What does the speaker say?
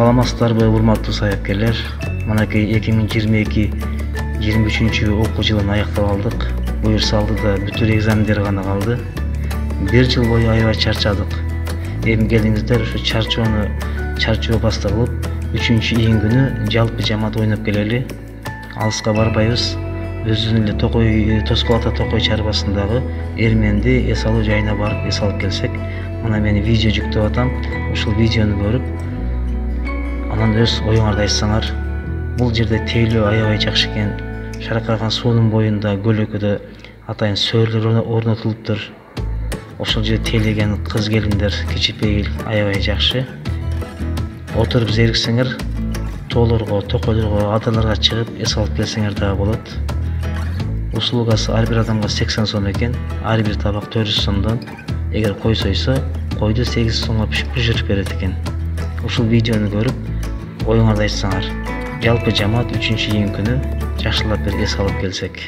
Саламатсыздарбы урматтуу саяпкерлер? Мынакей 2022-23 окуу жылын аяктап алдык. Буюрса алдыда бүтүр экзамендер гана калды. Бир жыл бою аябай чарчадык. Эми келиңиздер ушу чарчоо башталып, 3-июнь күнү жалпы жамаат ойноп келели. Алыска барбайбыз. Өзүнүн эле Тоскул ата Токой чарбасындагы Эрменди эс алуу жайына барып эс алып келсек, мына мени видео жүктөп атам. Ушул видеону көрүп, анан өз оюңарды айтсаңар. Бул жерде тейлөө аябай жакшы экен. Шаракайган суунун боюнда көлөкөдө атайын сөөлөр орнотулуптур. Ошол жерде тейлеген кыз келиндер кичипейил аябай жакшы. Отуруп зериксеңер, тоолорго, токойлорго, адаларга чыгып эс алып келсеңер дагы болот. Услугасы ар бир адамга 80 сом экен. Ар бир табак 400 сомдон. Эгер кой сойсо, койду 8 сомго пиширип берет экен. Ушул видеону көрүп, оюңарды айтсаңар. Жалпы жамаат 3-июнь күнү жакшылап бир эс алып келсек.